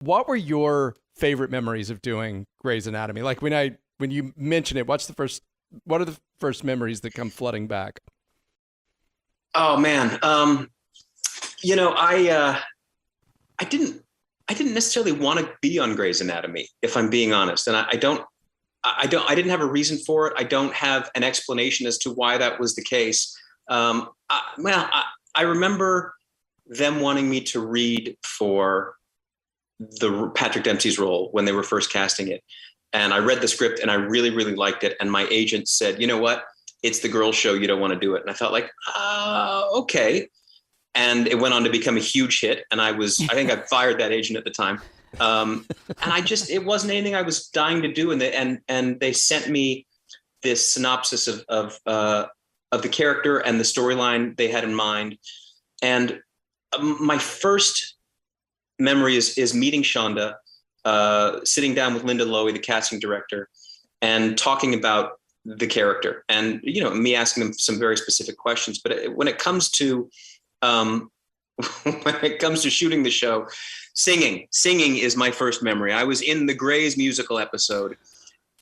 What were your favorite memories of doing Grey's Anatomy? Like when you mention it, what are the first memories that come flooding back? Oh man. I didn't necessarily want to be on Grey's Anatomy, if I'm being honest. And I didn't have a reason for it. I don't have an explanation as to why that was the case. I remember them wanting me to read for the Patrick Dempsey's role when they were first casting it. And I read the script and I really, really liked it. And my agent said, you know what? It's the girls' show. You don't want to do it. And I felt like, okay. And it went on to become a huge hit. And I think I fired that agent at the time. And it wasn't anything I was dying to do. And they sent me this synopsis of the character and the storyline they had in mind. And my first memory is meeting Shonda, sitting down with Linda Lowy, the casting director, and talking about the character, and me asking them some very specific questions. But when it comes to shooting the show, singing is my first memory. I was in the Grey's musical episode,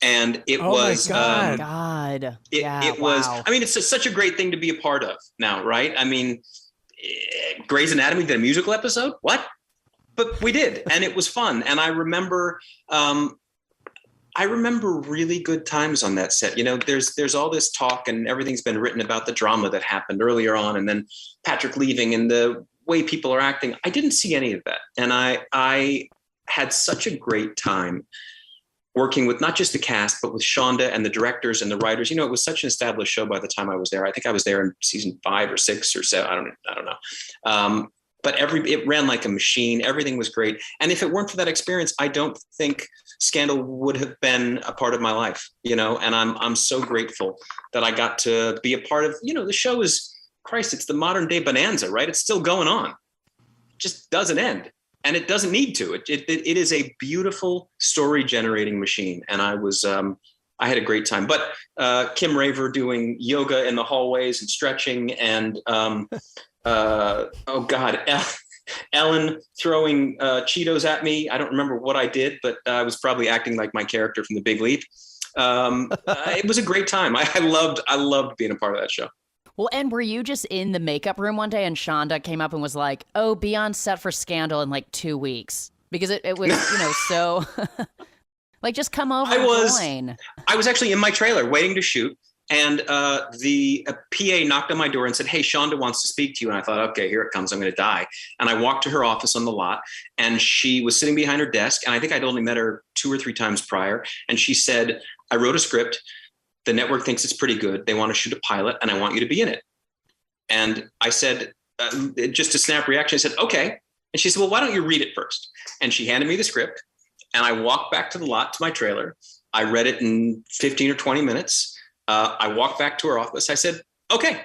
and it was my God. It was. I mean, it's such a great thing to be a part of now, right? I mean, Grey's Anatomy did a musical episode. What? But we did, and it was fun. And I remember really good times on that set. There's all this talk and everything's been written about the drama that happened earlier on, and then Patrick leaving and the way people are acting. I didn't see any of that. And I had such a great time working with not just the cast, but with Shonda and the directors and the writers. It was such an established show by the time I was there. I think I was there in season 5 or 6 or 7. I don't know. But it ran like a machine. Everything was great. And if it weren't for that experience, I don't think Scandal would have been a part of my life, and I'm so grateful that I got to be a part of, the show is, Christ, it's the modern day Bonanza, right? It's still going on. It just doesn't end. And it doesn't need to. It is a beautiful story generating machine. And I had a great time. But Kim Raver doing yoga in the hallways and stretching, and Ellen throwing Cheetos at me. I don't remember what I did, but I was probably acting like my character from The Big Leap. It was a great time. I loved being a part of that show. Well, and were you just in the makeup room one day and Shonda came up and was like, oh, be on set for Scandal in like 2 weeks? Because it was, so like, just come over and join. I was actually in my trailer waiting to shoot. And the PA knocked on my door and said, hey, Shonda wants to speak to you. And I thought, okay, here it comes. I'm going to die. And I walked to her office on the lot, and she was sitting behind her desk. And I think I'd only met her 2 or 3 times prior. And she said, I wrote a script. The network thinks it's pretty good. They want to shoot a pilot, and I want you to be in it. And I said, just a snap reaction, I said, okay. And she said, well, why don't you read it first? And she handed me the script, and I walked back to the lot to my trailer. I read it in 15 or 20 minutes. I walked back to her office. I said, okay.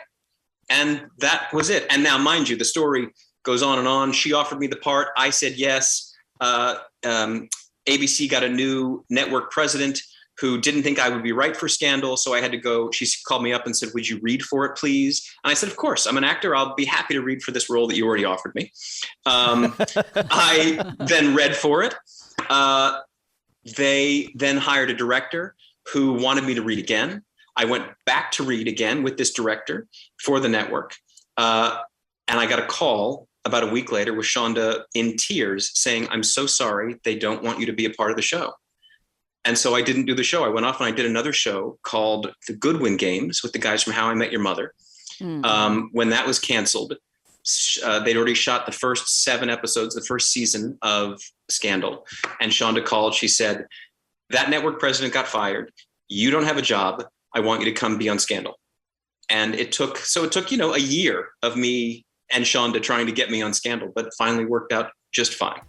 And that was it. And now, mind you, the story goes on and on. She offered me the part. I said yes. ABC got a new network president who didn't think I would be right for Scandal. So I had to go. She called me up and said, would you read for it, please? And I said, of course. I'm an actor. I'll be happy to read for this role that you already offered me. I then read for it. They then hired a director who wanted me to read again. I went back to read again with this director for the network. And I got a call about a week later with Shonda in tears saying, I'm so sorry. They don't want you to be a part of the show. And so I didn't do the show. I went off and I did another show called The Goodwin Games with the guys from How I Met Your Mother. When that was canceled, they'd already shot the first 7 episodes, the first season of Scandal. And Shonda called. She said, that network president got fired. You don't have a job. I want you to come be on Scandal. And it took a year of me and Shonda trying to get me on Scandal, but it finally worked out just fine.